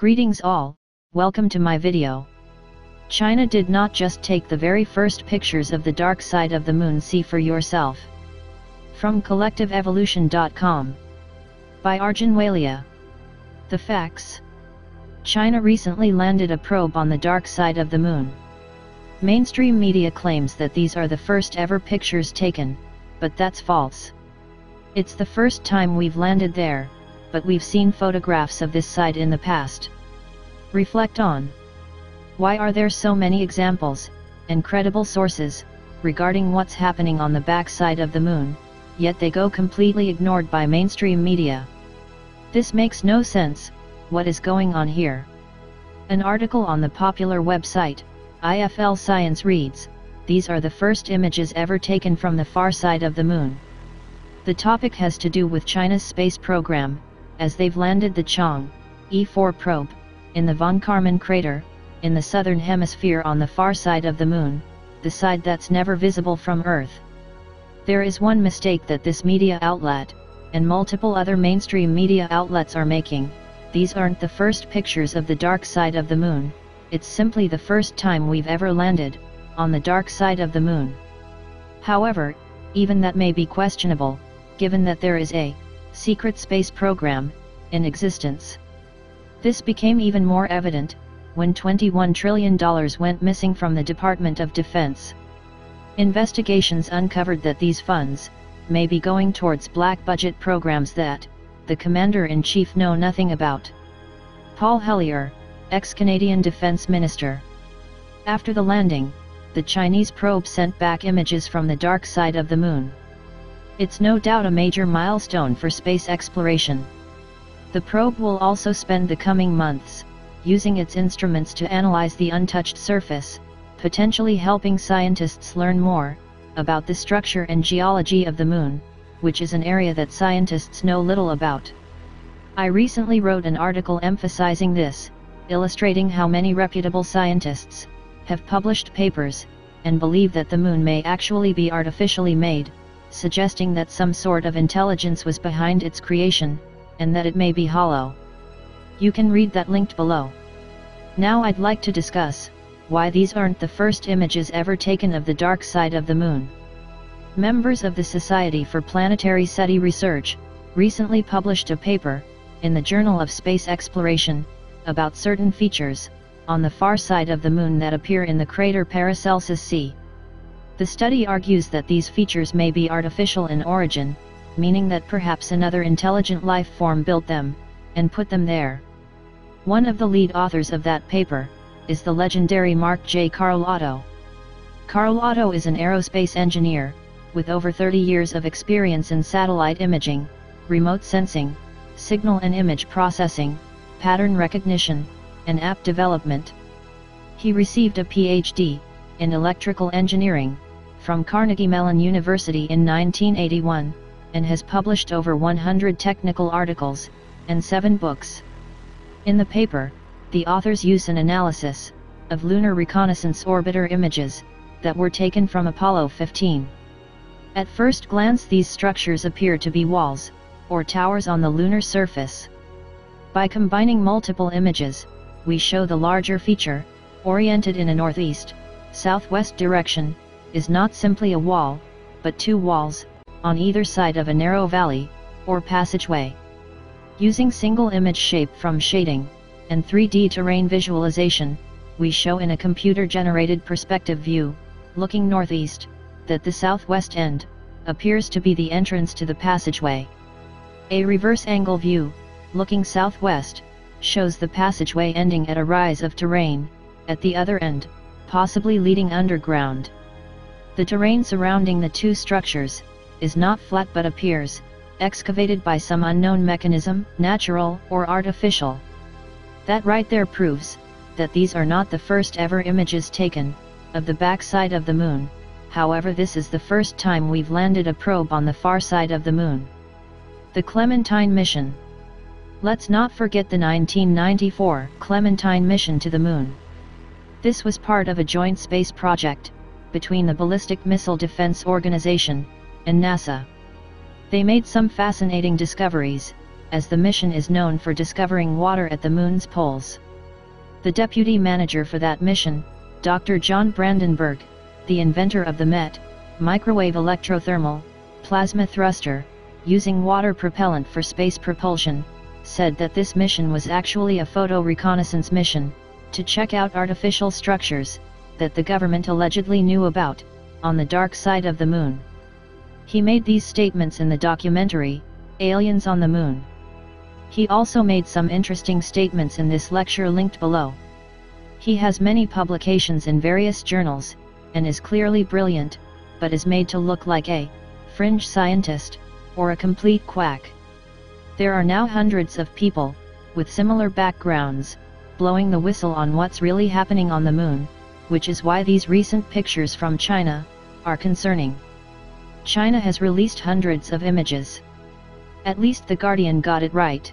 Greetings all, welcome to my video. China did not just take the very first pictures of the dark side of the moon. See for yourself. From collectiveevolution.com. By Arjun Walia. The facts. China recently landed a probe on the dark side of the moon. Mainstream media claims that these are the first ever pictures taken, but that's false. It's the first time we've landed there, but we've seen photographs of this side in the past. Reflect on. Why are there so many examples, and credible sources, regarding what's happening on the backside of the moon, yet they go completely ignored by mainstream media? This makes no sense. What is going on here? An article on the popular website, IFL Science reads, "These are the first images ever taken from the far side of the moon." The topic has to do with China's space program, as they've landed the Chang'e 4 probe, in the von Karman crater, in the southern hemisphere on the far side of the moon, the side that's never visible from Earth. There is one mistake that this media outlet, and multiple other mainstream media outlets are making: these aren't the first pictures of the dark side of the moon, it's simply the first time we've ever landed on the dark side of the moon. However, even that may be questionable, given that there is a secret space program in existence. This became even more evident when $21 trillion went missing from the Department of Defense. Investigations uncovered that these funds may be going towards black budget programs that the Commander-in-Chief know nothing about. Paul Hellyer, ex-Canadian Defense Minister. After the landing, the Chinese probe sent back images from the dark side of the moon. It's no doubt a major milestone for space exploration. The probe will also spend the coming months using its instruments to analyze the untouched surface, potentially helping scientists learn more about the structure and geology of the moon, which is an area that scientists know little about. I recently wrote an article emphasizing this, illustrating how many reputable scientists have published papers and believe that the moon may actually be artificially made, suggesting that some sort of intelligence was behind its creation, and that it may be hollow. You can read that linked below. Now I'd like to discuss why these aren't the first images ever taken of the dark side of the moon. Members of the Society for Planetary SETI Research recently published a paper in the Journal of Space Exploration about certain features on the far side of the moon that appear in the crater Paracelsus C. The study argues that these features may be artificial in origin, meaning that perhaps another intelligent life form built them and put them there. One of the lead authors of that paper is the legendary Mark J. Carlotto. Carlotto is an aerospace engineer with over 30 years of experience in satellite imaging, remote sensing, signal and image processing, pattern recognition, and app development. He received a PhD in electrical engineering from Carnegie Mellon University in 1981, and has published over 100 technical articles and 7 books. In the paper, the authors use an analysis of lunar reconnaissance orbiter images that were taken from Apollo 15. At first glance, these structures appear to be walls or towers on the lunar surface. By combining multiple images, we show the larger feature, oriented in a northeast-southwest direction, is not simply a wall, but 2 walls on either side of a narrow valley or passageway. Using single image shape from shading and 3D terrain visualization, we show in a computer-generated perspective view, looking northeast, that the southwest end appears to be the entrance to the passageway. A reverse angle view, looking southwest, shows the passageway ending at a rise of terrain at the other end, possibly leading underground. The terrain surrounding the 2 structures is not flat but appears excavated by some unknown mechanism, natural or artificial. That right there proves that these are not the first ever images taken of the backside of the moon. However, this is the first time we've landed a probe on the far side of the moon. The Clementine mission. Let's not forget the 1994 Clementine mission to the moon. This was part of a joint space project between the Ballistic Missile Defense Organization and NASA. They made some fascinating discoveries as the mission is known for discovering water at the moon's poles. The deputy manager for that mission, Dr. John Brandenburg, the inventor of the MET, microwave electrothermal, plasma thruster, using water propellant for space propulsion, said that this mission was actually a photo reconnaissance mission, to check out artificial structures, that the government allegedly knew about, on the dark side of the moon. He made these statements in the documentary, Aliens on the Moon. He also made some interesting statements in this lecture linked below. He has many publications in various journals, and is clearly brilliant, but is made to look like a fringe scientist, or a complete quack. There are now hundreds of people, with similar backgrounds, blowing the whistle on what's really happening on the moon, which is why these recent pictures from China are concerning. China has released hundreds of images. At least The Guardian got it right.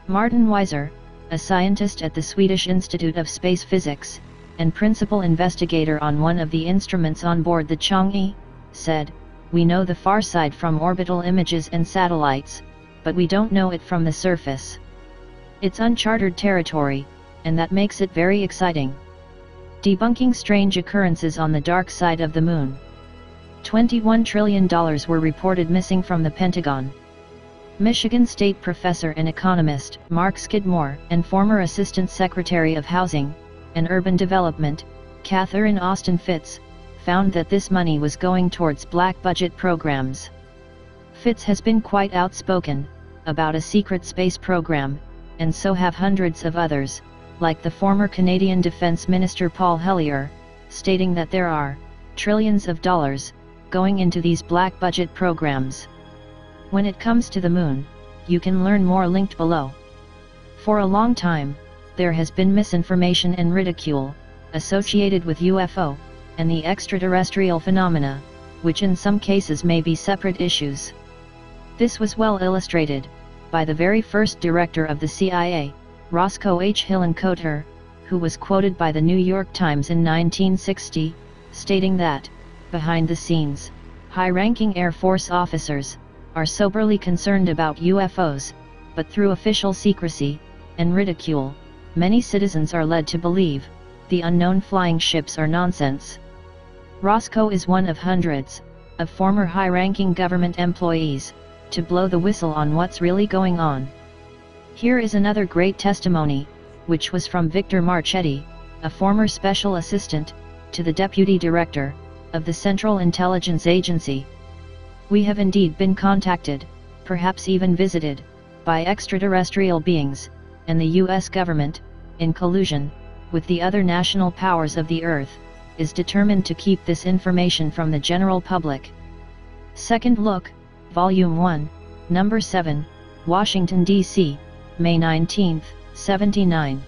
Martin Weiser, a scientist at the Swedish Institute of Space Physics, and principal investigator on one of the instruments on board the Chang'e, said, "We know the far side from orbital images and satellites, but we don't know it from the surface. It's uncharted territory, and that makes it very exciting." Debunking strange occurrences on the dark side of the moon. $21 trillion were reported missing from the Pentagon. Michigan State professor and economist Mark Skidmore and former Assistant Secretary of Housing and Urban Development, Catherine Austin Fitts, found that this money was going towards black budget programs. Fitts has been quite outspoken about a secret space program, and so have hundreds of others, like the former Canadian Defense Minister Paul Hellyer, stating that there are trillions of dollars going into these black budget programs. When it comes to the moon, you can learn more linked below. For a long time, there has been misinformation and ridicule associated with UFO and the extraterrestrial phenomena, which in some cases may be separate issues. This was well illustrated by the very first director of the CIA, Roscoe H. Hillenkoetter, who was quoted by the New York Times in 1960, stating that, behind the scenes, high-ranking Air Force officers are soberly concerned about UFOs, but through official secrecy and ridicule, many citizens are led to believe the unknown flying ships are nonsense. Roscoe is one of hundreds of former high-ranking government employees to blow the whistle on what's really going on. Here is another great testimony, which was from Victor Marchetti, a former special assistant to the deputy director of the Central Intelligence Agency. "We have indeed been contacted, perhaps even visited, by extraterrestrial beings, and the US government, in collusion with the other national powers of the Earth, is determined to keep this information from the general public." Second Look, Volume 1, Number 7, Washington, D.C., May 19, 79.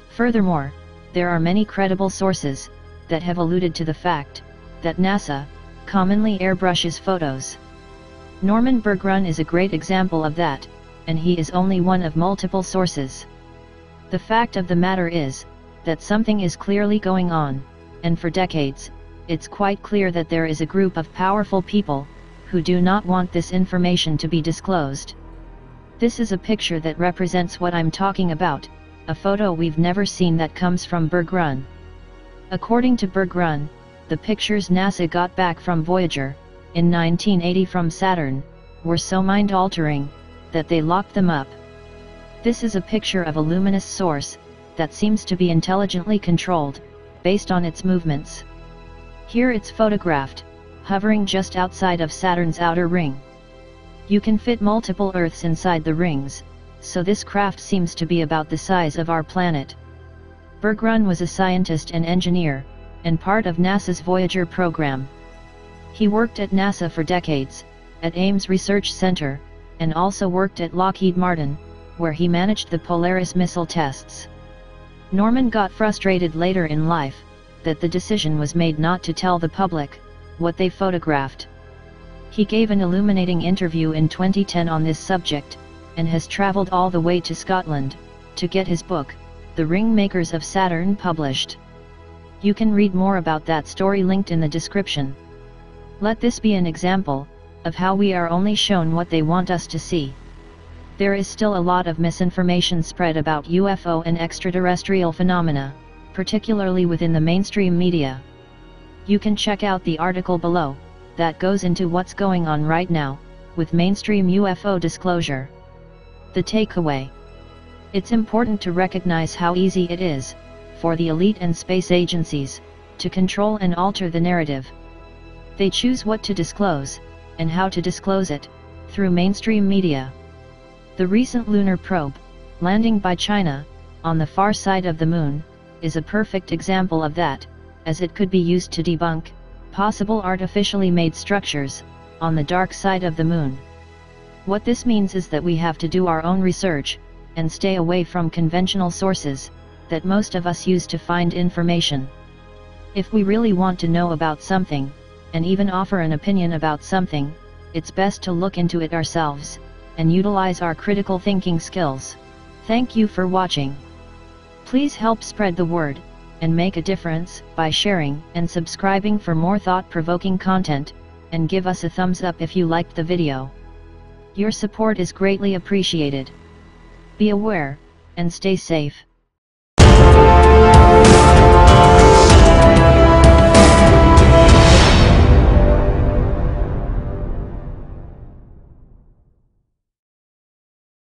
Furthermore, there are many credible sources that have alluded to the fact that NASA commonly airbrushes photos. Norman Bergrun is a great example of that, and he is only one of multiple sources. The fact of the matter is that something is clearly going on, and for decades, it's quite clear that there is a group of powerful people who do not want this information to be disclosed. This is a picture that represents what I'm talking about, a photo we've never seen that comes from Bergrun. According to Bergrun, the pictures NASA got back from Voyager, in 1980 from Saturn, were so mind-altering, that they locked them up. This is a picture of a luminous source, that seems to be intelligently controlled, based on its movements. Here it's photographed, hovering just outside of Saturn's outer ring. You can fit multiple Earths inside the rings, so this craft seems to be about the size of our planet. Bergrun was a scientist and engineer, and part of NASA's Voyager program. He worked at NASA for decades, at Ames Research Center, and also worked at Lockheed Martin, where he managed the Polaris missile tests. Norman got frustrated later in life, that the decision was made not to tell the public what they photographed. He gave an illuminating interview in 2010 on this subject, and has traveled all the way to Scotland, to get his book, The Ring Makers of Saturn, published. You can read more about that story linked in the description. Let this be an example of how we are only shown what they want us to see. There is still a lot of misinformation spread about UFO and extraterrestrial phenomena, particularly within the mainstream media. You can check out the article below, that goes into what's going on right now, with mainstream UFO disclosure. The takeaway: it's important to recognize how easy it is, for the elite and space agencies, to control and alter the narrative. They choose what to disclose, and how to disclose it, through mainstream media. The recent lunar probe, landing by China, on the far side of the moon, is a perfect example of that, as it could be used to debunk possible artificially made structures on the dark side of the moon. What this means is that we have to do our own research, and stay away from conventional sources that most of us use to find information. If we really want to know about something, and even offer an opinion about something, it's best to look into it ourselves, and utilize our critical thinking skills. Thank you for watching. Please help spread the word, and make a difference, by sharing and subscribing for more thought-provoking content, and give us a thumbs up if you liked the video. Your support is greatly appreciated. Be aware, and stay safe.